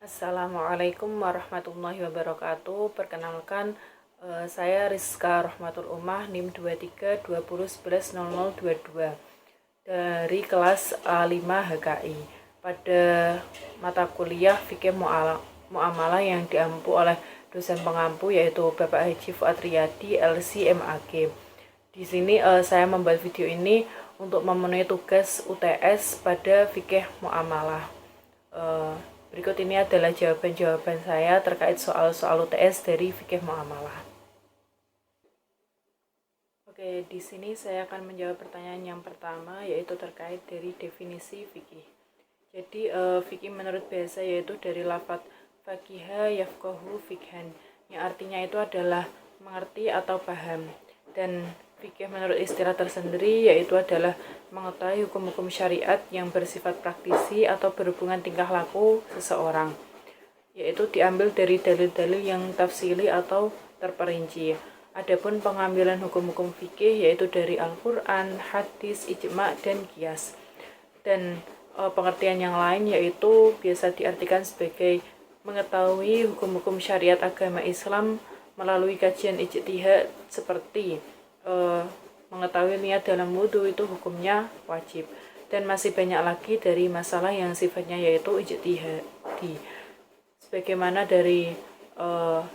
Assalamualaikum warahmatullahi wabarakatuh. Perkenalkan, saya Rizka Rahmatul Ummah NIM 2320110022 dari kelas A5 HKI pada mata kuliah Fikih Muamalah yang diampu oleh dosen pengampu yaitu Bapak Haji Fuad Riyadi LC MAG. Di sini saya membuat video ini untuk memenuhi tugas UTS pada Fikih Muamalah. Berikut ini adalah jawaban-jawaban saya terkait soal-soal UTS dari Fikih Muamalah. Oke, di sini saya akan menjawab pertanyaan yang pertama, yaitu terkait dari definisi fikih. Jadi, fikih menurut bahasa yaitu dari lafadz faqiha yafqahu fikhan, yang artinya itu adalah mengerti atau paham. Dan fikih menurut istilah tersendiri yaitu adalah mengetahui hukum-hukum syariat yang bersifat praktisi atau berhubungan tingkah laku seseorang, yaitu diambil dari dalil-dalil yang tafsili atau terperinci. Adapun pengambilan hukum-hukum fikih yaitu dari Al-Quran, hadis, ijma, dan qiyas. Dan pengertian yang lain yaitu biasa diartikan sebagai mengetahui hukum-hukum syariat agama Islam melalui kajian ijtihad seperti mengetahui niat dalam wudhu itu hukumnya wajib, dan masih banyak lagi dari masalah yang sifatnya yaitu ijtihadi, sebagaimana dari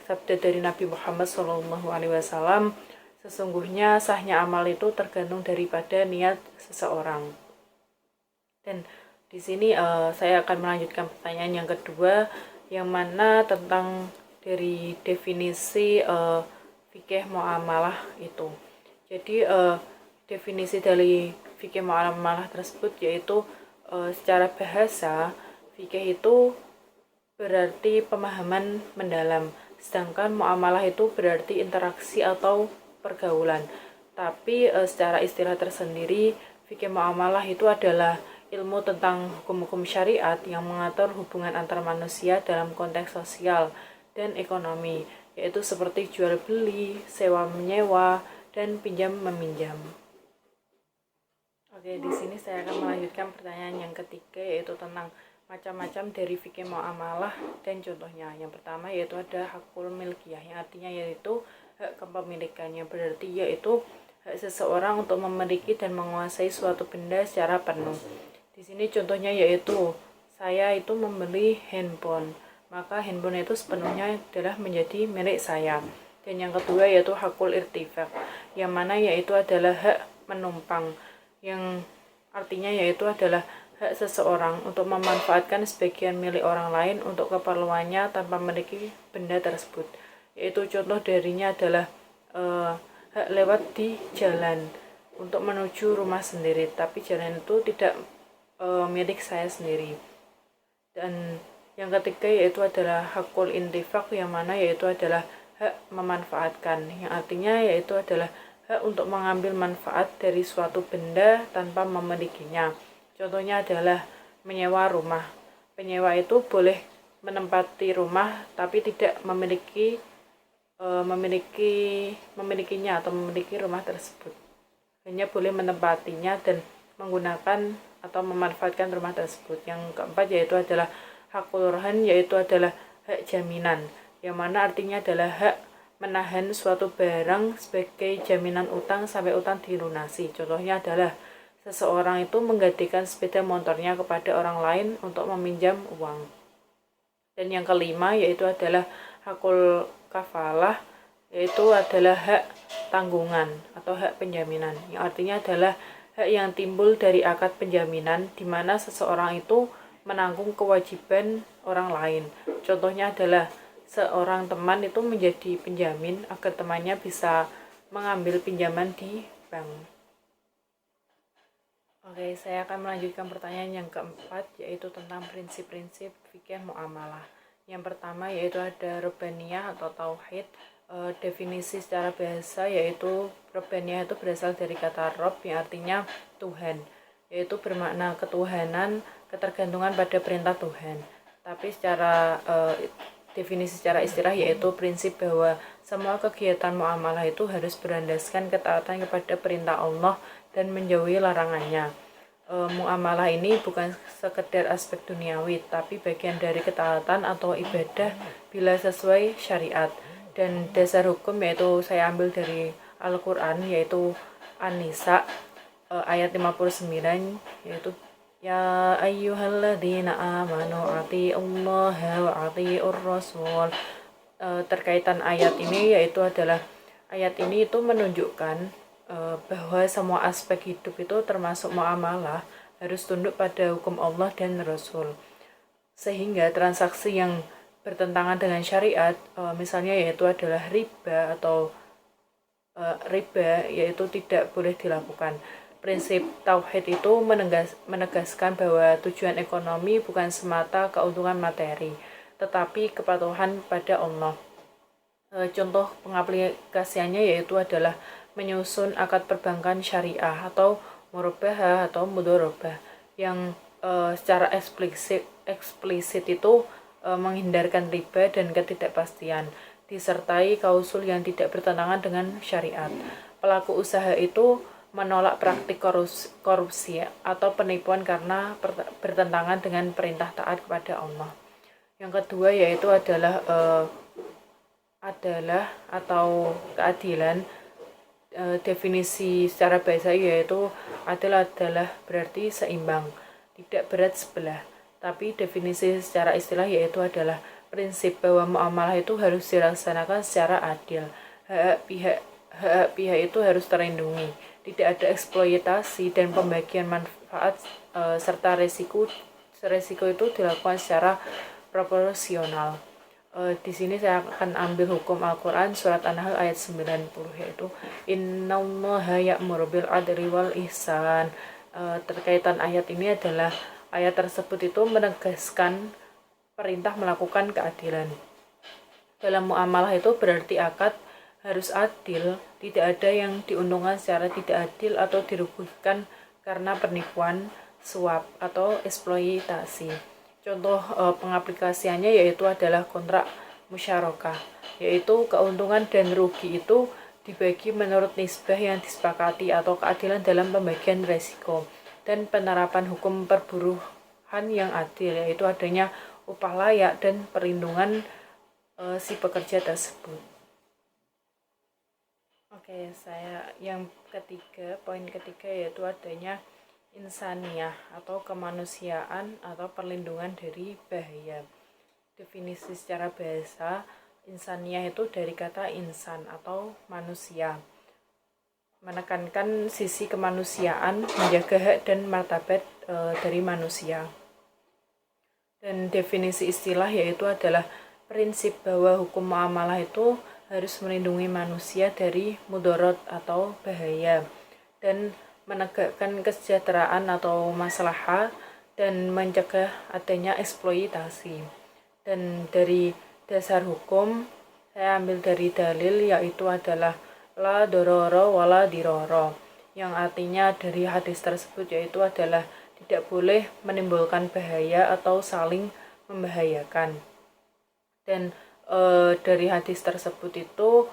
sabda dari Nabi Muhammad SAW, sesungguhnya sahnya amal itu tergantung daripada niat seseorang. Dan di sini saya akan melanjutkan pertanyaan yang kedua, yang mana tentang dari definisi fikih muamalah itu. Jadi definisi dari fikih muamalah tersebut yaitu secara bahasa fikih itu berarti pemahaman mendalam, sedangkan muamalah itu berarti interaksi atau pergaulan. Tapi secara istilah tersendiri, fikih muamalah itu adalah ilmu tentang hukum-hukum syariat yang mengatur hubungan antar manusia dalam konteks sosial dan ekonomi, yaitu seperti jual beli, sewa menyewa, dan pinjam meminjam. Oke, di sini saya akan melanjutkan pertanyaan yang ketiga, yaitu tentang macam-macam dari fikih muamalah dan contohnya. Yang pertama yaitu ada hakul milkiyah, yang artinya yaitu hak kepemilikan, yang berarti yaitu hak seseorang untuk memiliki dan menguasai suatu benda secara penuh. Di sini contohnya yaitu saya itu membeli handphone, maka handphone itu sepenuhnya adalah menjadi milik saya. Dan yang kedua yaitu hakul irtifaq, yang mana yaitu adalah hak menumpang, yang artinya yaitu adalah hak seseorang untuk memanfaatkan sebagian milik orang lain untuk keperluannya tanpa memiliki benda tersebut. Yaitu contoh darinya adalah hak lewat di jalan untuk menuju rumah sendiri, tapi jalan itu tidak milik saya sendiri. Dan yang ketiga yaitu adalah hakul intifaq, yang mana yaitu adalah hak memanfaatkan, yang artinya yaitu adalah hak untuk mengambil manfaat dari suatu benda tanpa memilikinya. Contohnya adalah menyewa rumah. Penyewa itu boleh menempati rumah tapi tidak memilikinya atau memiliki rumah tersebut. Hanya boleh menempatinya dan menggunakan atau memanfaatkan rumah tersebut. Yang keempat yaitu adalah hakul rahan, yaitu adalah hak jaminan, yang mana artinya adalah hak menahan suatu barang sebagai jaminan utang sampai utang dilunasi. Contohnya adalah seseorang itu menggantikan sepeda motornya kepada orang lain untuk meminjam uang. Dan yang kelima yaitu adalah hakul kafalah, yaitu adalah hak tanggungan atau hak penjaminan, yang artinya adalah hak yang timbul dari akad penjaminan di mana seseorang itu menanggung kewajiban orang lain. Contohnya adalah seorang teman itu menjadi penjamin agar temannya bisa mengambil pinjaman di bank. Oke, saya akan melanjutkan pertanyaan yang keempat, yaitu tentang prinsip-prinsip fikih muamalah. Yang pertama yaitu ada rubaniyah atau tauhid. Definisi secara bahasa yaitu rubaniyah itu berasal dari kata rob, yang artinya Tuhan, yaitu bermakna ketuhanan, ketergantungan pada perintah Tuhan. Tapi secara definisi secara istilah yaitu prinsip bahwa semua kegiatan muamalah itu harus berlandaskan ketaatan kepada perintah Allah dan menjauhi larangannya. muamalah ini bukan sekedar aspek duniawi, tapi bagian dari ketaatan atau ibadah bila sesuai syariat. Dan dasar hukum yaitu saya ambil dari Al-Quran, yaitu An-Nisa ayat 59, yaitu ya ayyuhalladzina amanu atiiullaha wa atiiur rasul. Terkaitan ayat ini yaitu adalah ayat ini itu menunjukkan bahwa semua aspek hidup itu termasuk muamalah harus tunduk pada hukum Allah dan Rasul. Sehingga transaksi yang bertentangan dengan syariat, misalnya yaitu adalah riba atau riba, yaitu tidak boleh dilakukan. Prinsip tauhid itu menegaskan bahwa tujuan ekonomi bukan semata keuntungan materi, tetapi kepatuhan pada Allah. Contoh pengaplikasiannya yaitu adalah menyusun akad perbankan syariah atau murabahah atau mudharabah yang secara eksplisit itu menghindarkan riba dan ketidakpastian, disertai klausul yang tidak bertentangan dengan syariat. Pelaku usaha itu menolak praktik korupsi atau penipuan karena bertentangan dengan perintah taat kepada Allah. Yang kedua yaitu adalah atau keadilan. Definisi secara bahasa yaitu adalah berarti seimbang, tidak berat sebelah. Tapi definisi secara istilah yaitu adalah prinsip bahwa muamalah itu harus dilaksanakan secara adil. Hak pihak itu harus terlindungi, tidak ada eksploitasi dan pembagian manfaat, serta resiko itu dilakukan secara proporsional. Di sini saya akan ambil hukum Al-Quran surat An-Nahl ayat 90, yaitu innallaha ya'muru bil adli wal ihsan. Terkaitan ayat ini adalah ayat tersebut itu menegaskan perintah melakukan keadilan. Dalam muamalah itu berarti akad harus adil, tidak ada yang diuntungkan secara tidak adil atau dirugikan karena penipuan, suap atau eksploitasi. Contoh pengaplikasiannya yaitu adalah kontrak musyarakah, yaitu keuntungan dan rugi itu dibagi menurut nisbah yang disepakati atau keadilan dalam pembagian resiko, dan penerapan hukum perburuhan yang adil, yaitu adanya upah layak dan perlindungan si pekerja tersebut. Oke, poin ketiga yaitu adanya insaniyah atau kemanusiaan atau perlindungan dari bahaya. Definisi secara bahasa, insaniyah itu dari kata insan atau manusia, menekankan sisi kemanusiaan, menjaga hak dan martabat dari manusia. Dan definisi istilah yaitu adalah prinsip bahwa hukum muamalah itu harus melindungi manusia dari mudarat atau bahaya, dan menegakkan kesejahteraan atau maslahah, dan mencegah adanya eksploitasi. Dan dari dasar hukum saya ambil dari dalil yaitu adalah la dororo wala diroro, yang artinya dari hadis tersebut yaitu adalah tidak boleh menimbulkan bahaya atau saling membahayakan. Dan dari hadis tersebut itu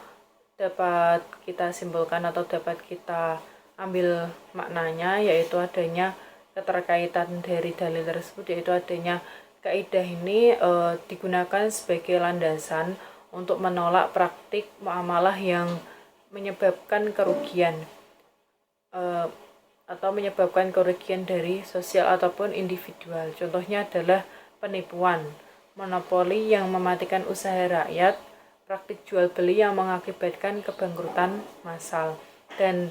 dapat kita simpulkan atau dapat kita ambil maknanya yaitu adanya keterkaitan dari dalil tersebut, yaitu adanya kaidah ini digunakan sebagai landasan untuk menolak praktik muamalah yang menyebabkan kerugian atau menyebabkan kerugian dari sosial ataupun individual. Contohnya adalah penipuan, monopoli yang mematikan usaha rakyat, praktik jual beli yang mengakibatkan kebangkrutan massal. Dan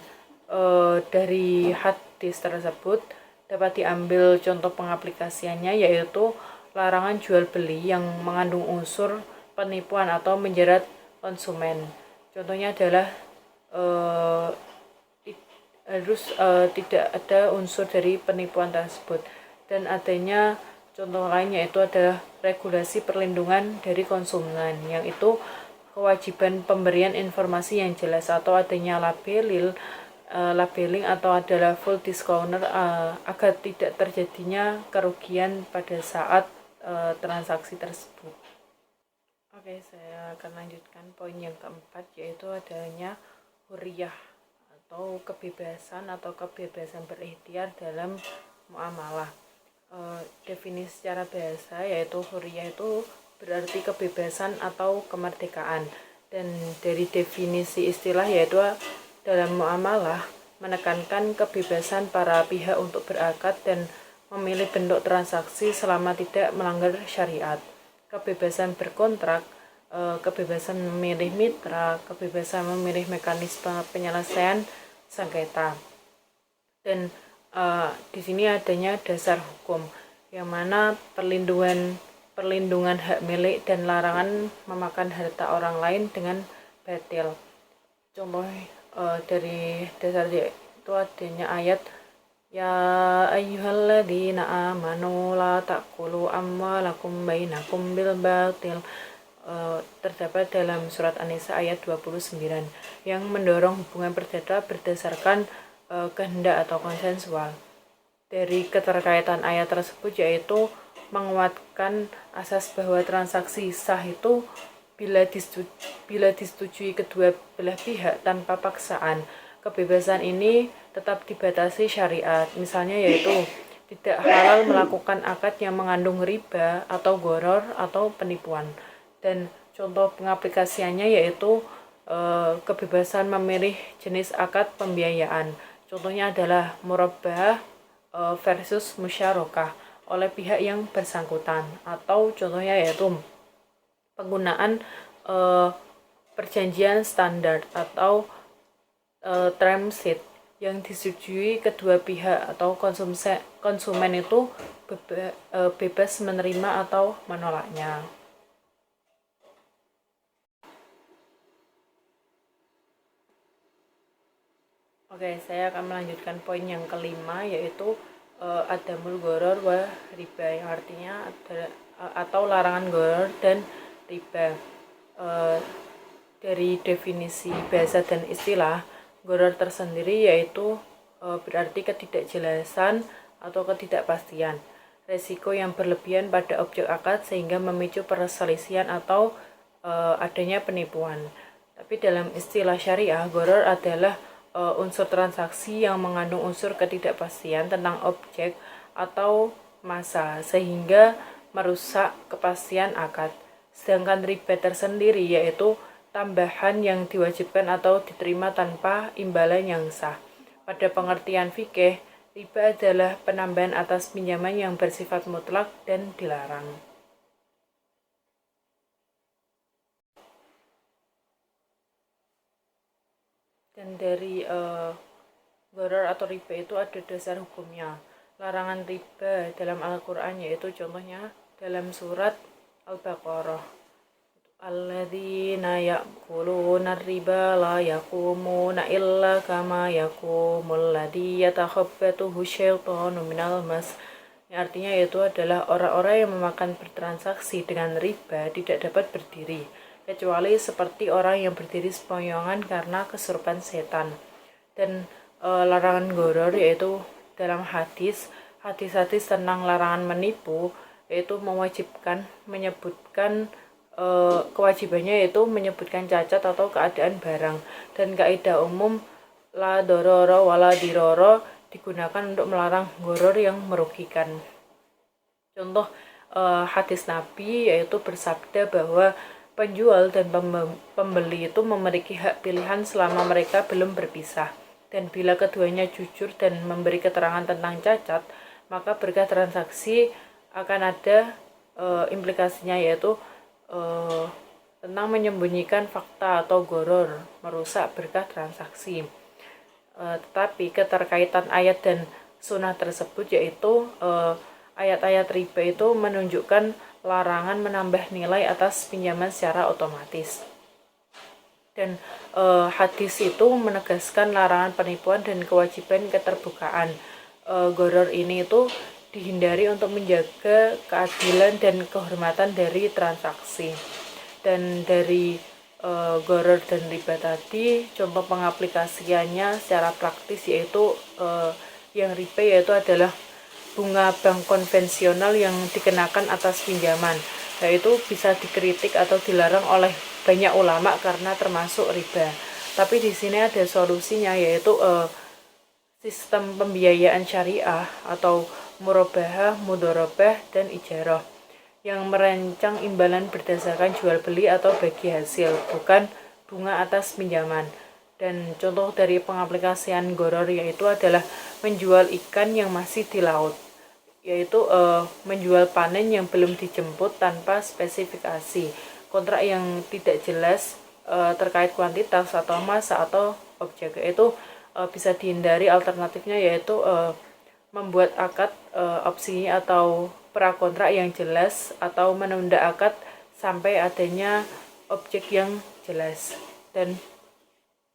dari hadis tersebut dapat diambil contoh pengaplikasiannya yaitu larangan jual beli yang mengandung unsur penipuan atau menjerat konsumen. Contohnya adalah tidak ada unsur dari penipuan tersebut. Dan adanya contoh lain yaitu adalah regulasi perlindungan dari konsumen, yang itu kewajiban pemberian informasi yang jelas atau adanya labeling atau adalah full disclosure agar tidak terjadinya kerugian pada saat transaksi tersebut. Oke, saya akan lanjutkan poin yang keempat yaitu adanya hurriyah atau kebebasan berikhtiar dalam muamalah. Definisi secara bahasa yaitu hurriyah itu berarti kebebasan atau kemerdekaan, dan dari definisi istilah yaitu dalam muamalah menekankan kebebasan para pihak untuk berakad dan memilih bentuk transaksi selama tidak melanggar syariat. Kebebasan berkontrak, kebebasan memilih mitra, kebebasan memilih mekanisme penyelesaian sengketa. Dan di sini adanya dasar hukum yang mana perlindungan hak milik dan larangan memakan harta orang lain dengan batil. Contoh dari dasar itu adanya ayat ya ayyuhalladzina amanu la taqulu amwalakum bainakum bil batil, terdapat dalam surat An-Nisa ayat 29 yang mendorong hubungan perdata berdasarkan kehendak atau konsensual. Dari keterkaitan ayat tersebut yaitu menguatkan asas bahwa transaksi sah itu bila disetujui kedua belah pihak tanpa paksaan. Kebebasan ini tetap dibatasi syariat, misalnya yaitu tidak halal melakukan akad yang mengandung riba atau gharar atau penipuan. Dan contoh pengaplikasiannya yaitu kebebasan memilih jenis akad pembiayaan. Contohnya adalah murabah versus musyarakah oleh pihak yang bersangkutan, atau contohnya yaitu penggunaan perjanjian standar atau term sheet yang disetujui kedua pihak atau konsumen itu bebas menerima atau menolaknya. Oke, saya akan melanjutkan poin yang kelima yaitu adamul gharar wa riba, yang artinya atau larangan gharar dan riba. Dari definisi bahasa dan istilah, gharar tersendiri yaitu berarti ketidakjelasan atau ketidakpastian, resiko yang berlebihan pada objek akad sehingga memicu perselisihan atau adanya penipuan. Tapi dalam istilah syariah, gharar adalah unsur transaksi yang mengandung unsur ketidakpastian tentang objek atau masa sehingga merusak kepastian akad. Sedangkan riba tersendiri yaitu tambahan yang diwajibkan atau diterima tanpa imbalan yang sah. Pada pengertian fikih, riba adalah penambahan atas pinjaman yang bersifat mutlak dan dilarang. Dan dari gharar atau riba itu ada dasar hukumnya. Larangan riba dalam Al-Quran yaitu contohnya dalam surat Al-Baqarah, alladzina ya'kuluna riba la yaqumuna illa kama yaqumul ladzi yatakhabbathu syaitanu minal mas. Artinya yaitu adalah orang-orang yang memakan bertransaksi dengan riba tidak dapat berdiri kecuali seperti orang yang berdiri sempoyongan karena kesurupan setan. Dan larangan gharar yaitu dalam hadis-hadis tentang larangan menipu yaitu menyebutkan kewajibannya yaitu menyebutkan cacat atau keadaan barang, dan kaidah umum la dororo wala diroro digunakan untuk melarang gharar yang merugikan. Contoh hadis Nabi yaitu bersabda bahwa penjual dan pembeli itu memiliki hak pilihan selama mereka belum berpisah, dan bila keduanya jujur dan memberi keterangan tentang cacat, maka berkah transaksi akan ada implikasinya yaitu tentang menyembunyikan fakta atau gharar, merusak berkah transaksi. Tetapi keterkaitan ayat dan sunnah tersebut yaitu ayat-ayat riba itu menunjukkan larangan menambah nilai atas pinjaman secara otomatis. Dan hadis itu menegaskan larangan penipuan dan kewajiban keterbukaan. Gharar ini itu dihindari untuk menjaga keadilan dan kehormatan dari transaksi. Dan dari gharar dan riba tadi, contoh pengaplikasiannya secara praktis yaitu yang riba yaitu adalah bunga bank konvensional yang dikenakan atas pinjaman, yaitu bisa dikritik atau dilarang oleh banyak ulama karena termasuk riba. Tapi di sini ada solusinya yaitu sistem pembiayaan syariah atau murabahah, mudharabah, dan ijarah yang merancang imbalan berdasarkan jual beli atau bagi hasil, bukan bunga atas pinjaman. Dan contoh dari pengaplikasian gharar yaitu adalah menjual ikan yang masih di laut, yaitu menjual panen yang belum dijemput tanpa spesifikasi, kontrak yang tidak jelas terkait kuantitas atau masa atau objek, yaitu bisa dihindari. Alternatifnya yaitu membuat akad opsi atau prakontrak yang jelas atau menunda akad sampai adanya objek yang jelas. Dan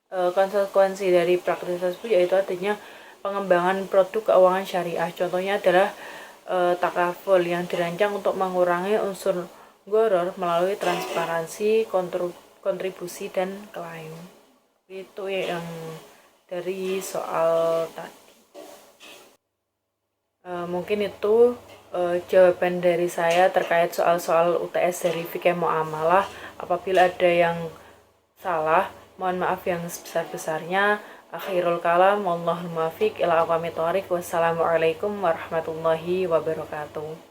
konsekuensi dari praktik tersebut yaitu adanya pengembangan produk keuangan syariah. Contohnya adalah takaful yang dirancang untuk mengurangi unsur gharar melalui transparansi, kontribusi, dan klaim. Itu yang dari soal tadi. Mungkin itu jawaban dari saya terkait soal-soal UTS dari fikih muamalah. Apabila ada yang salah, mohon maaf yang sebesar-besarnya. Akhirul kalam, wallahul muwaffiq ila aqwamit thoriq. Wassalamualaikum warahmatullahi wabarakatuh.